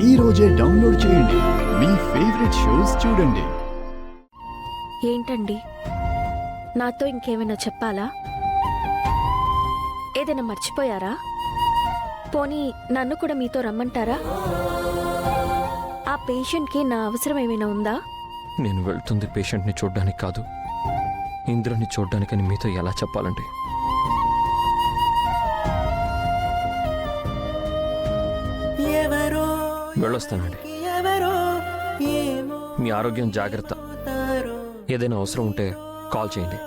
ఈ రోజే డౌన్లోడ్ చేయండి. మీ ఫేవరెట్ షోస్ చూడండి. ఏంటండి, నాతో ఇంకేమైనా చెప్పాలా? ఏదైనా మర్చిపోయారా? పోనీ నన్ను కూడా మీతో రమ్మంటారా? ఆ పేషెంట్కి నా అవసరం ఏమైనా ఉందా? నేను వెళ్తుంది పేషెంట్ని చూడ్డానికి కాదు, ఇంద్రని చూడ్డానికని మీతో ఎలా చెప్పాలండి? వెళ్ళొస్తానండి. మీ ఆరోగ్యం జాగ్రత్త. ఏదైనా అవసరం ఉంటే కాల్ చేయండి.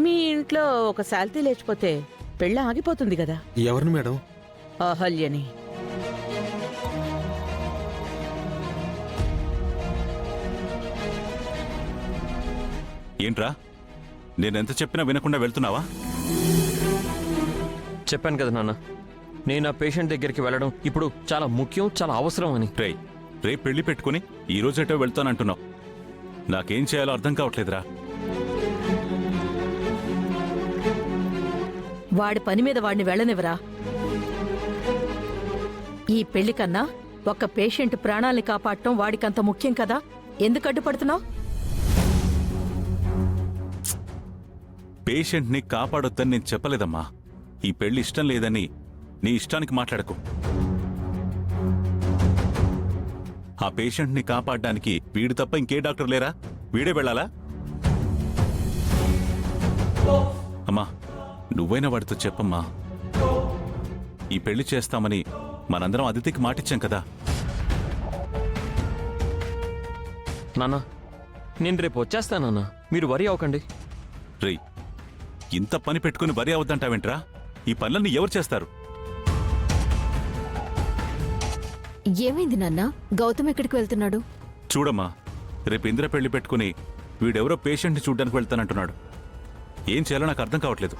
మీ ఇంట్లో ఒక శాల్తీ లేచిపోతే పెళ్ళ ఆగిపోతుంది కదా. ఎవరిని మేడం? అహల్యని. ఏంట్రా, నేనెంత చెప్పినా వినకుండా వెళ్తున్నావా? చెప్పాను కదా నాన్న, నేను ఆ పేషెంట్ దగ్గరికి వెళ్ళడం ఇప్పుడు చాలా ముఖ్యం, చాలా అవసరం అని. రేపు పెళ్లి పెట్టుకుని ఈ రోజేటో వెళ్తానంటున్నావు. నాకేం చేయాలో అర్థం కావట్లేదురా. వాడి పని మీద వాడిని వెళ్ళనివరా. ఈ పెళ్లి కన్నా ఒక్క పేషెంట్ ప్రాణాల్ని కాపాడటం వాడికంత ముఖ్యం కదా. ఎందుకు అడ్డుపడుతున్నావు? పేషెంట్ని కాపాడొద్దని నేను చెప్పలేదమ్మా. ఈ పెళ్లి ఇష్టం లేదని నీ ఇష్టానికి మాట్లాడకు. ఆ పేషెంట్ని కాపాడడానికి వీడు తప్ప ఇంకే డాక్టర్ లేరా? వీడే వెళ్ళాలా? అమ్మా, నువ్వైనా వాడితో చెప్పమ్మా. ఈ పెళ్లి చేస్తామని మనందరం అదితికి మాటిచ్చాం కదా. నాన్న, నేను రేపు వచ్చేస్తానన్నా, మీరు వరి అవ్వకండి. రేయ్, ఇంత పని పెట్టుకుని వరి అవద్దంటావేంట్రా? ఈ పనులన్నీ ఎవరు చేస్తారు? ఏమైంది నాన్న? గౌతమ్ ఎక్కడికి వెళ్తున్నాడు? చూడమ్మా, రేపు ఇంద్ర పెళ్లి పెట్టుకుని వీడెవరో పేషెంట్ని చూడ్డానికి వెళ్తానంటున్నాడు. ఏం చేయాలో నాకు అర్థం కావట్లేదు.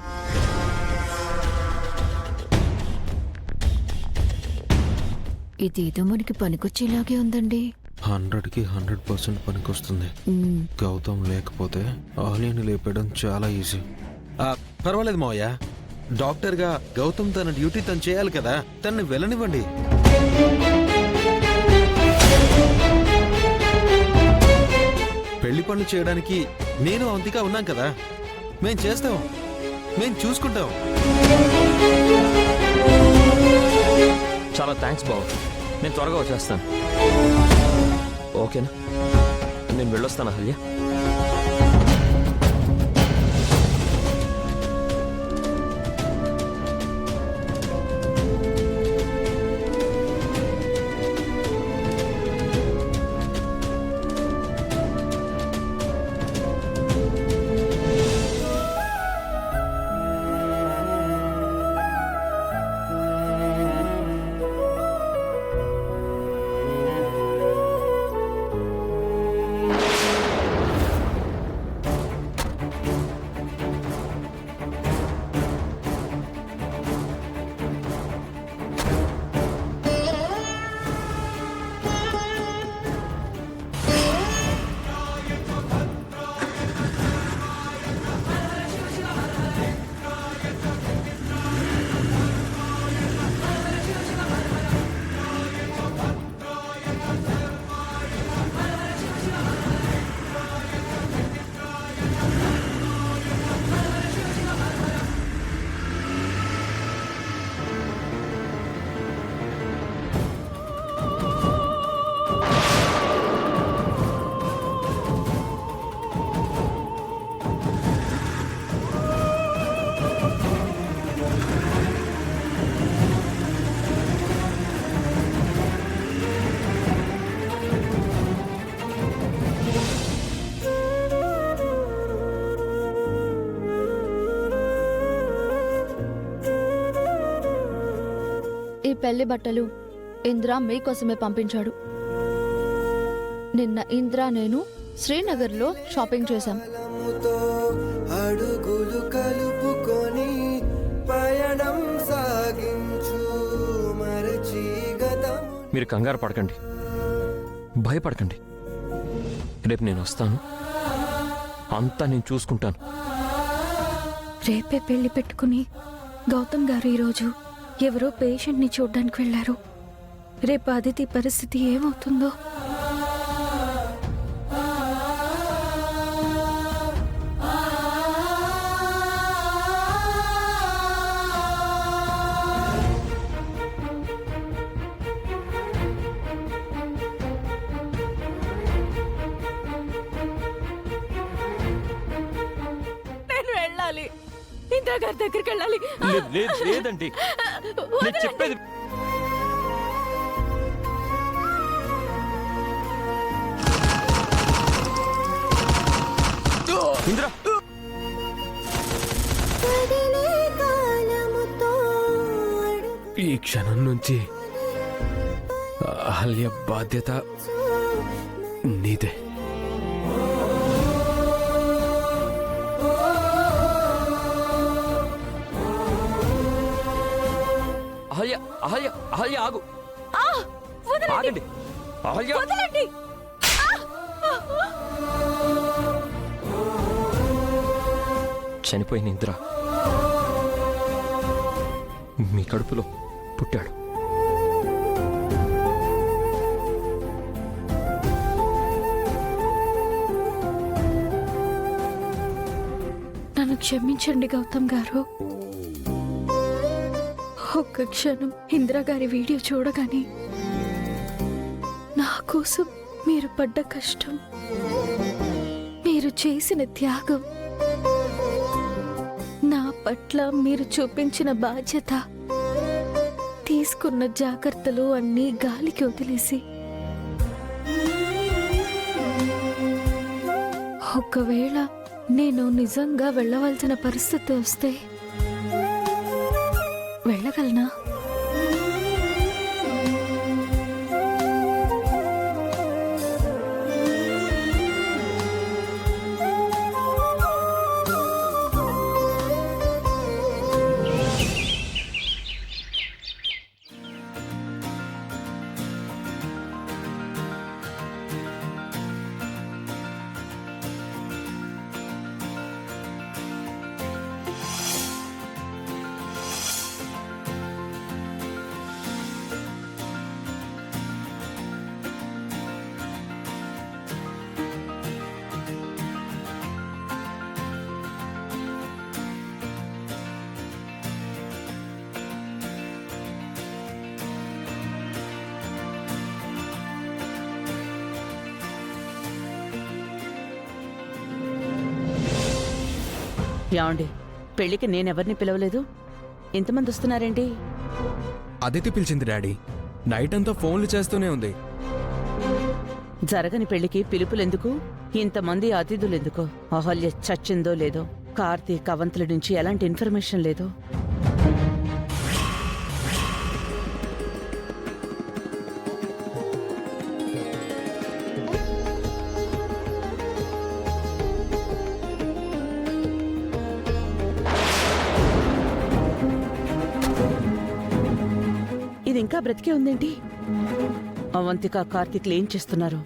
ఇదేదో మనకి పనికొచ్చేలాగే ఉందండి. 100కి 100% పనికొస్తుంది. గౌతమ్ లేకపోతే ఆలియాని లేపేయడం చాలా ఈజీ. పర్వాలేదు మావయ్య, డాక్టర్గా గౌతమ్ తన డ్యూటీ తను చేయాలి కదా. తనని వెళ్ళనివ్వండి. పెళ్లి పనులు చేయడానికి నేను అవంతిగా ఉన్నాం కదా. మేం చేస్తాం, మేం చూసుకుంటాం. చాలా థ్యాంక్స్ బాబు, నేను త్వరగా వచ్చేస్తాను. ఓకేనా? నేను వెళ్ళొస్తాను అహల్య. పెళ్లి బట్టలు ఇంద్ర మీకోసమే పంపించాడు. నిన్న ఇంద్ర నేను శ్రీనగర్లో షాపింగ్ చేశాం. అడుగులు కలుపు మీరు కంగారు పడకండి, భయపడకండి. రేపు నేను వస్తాను, అంతా నేను చూసుకుంటాను. రేపే పెళ్లి పెట్టుకుని గౌతమ్ గారు ఈరోజు ఎవరో పేషెంట్ని చూడ్డానికి వెళ్ళారు. రేపు అదితి పరిస్థితి ఏమవుతుందో. నేను వెళ్ళాలి, ఇందిరా గారి దగ్గరికి వెళ్ళాలి. లేదండి, నేను చెప్పేది ఇంద్ర. ఈ క్షణం నుంచి అహల్య బాధ్యత నీదే. అహల్య అహల్య అహల్య ఆగు, ఆగండి అహల్య. చనిపోయిన ఇంద్ర మీ కడుపులో పుట్టాడు. నన్ను క్షమించండి గౌతమ్ గారు. ఒక్క క్షణం ఇందిరాగారి వీడియో చూడగానే నా కోసం మీరు పడ్డ కష్టం, మీరు చేసిన త్యాగం, నా పట్ల మీరు చూపించిన బాధ్యత, తీసుకున్న జాగ్రత్తలు అన్నీ గాలికి వదిలేసి ఒకవేళ నేను నిజంగా వెళ్ళవలసిన పరిస్థితి వస్తే వెళ్ళగలనా? యాండి, పెళ్లికి నేనెవరిని పిలవలేదు, ఇంతమంది వస్తున్నారేంటి? అదితి పిలిచింది డాడీ. నైట్ అంతా ఫోన్లు చేస్తూనే ఉంది. జరగని పెళ్లికి పిలుపులెందుకు, ఇంతమంది అతిథులెందుకు? అహల్య చచ్చిందో లేదో, కార్తీక్ అవంతుల నుంచి ఎలాంటి ఇన్ఫర్మేషన్ లేదో. ఇది ఇంకా బ్రతికే ఉందేంటి? అవంతిక కార్తీక్లు ఏం చేస్తున్నారు?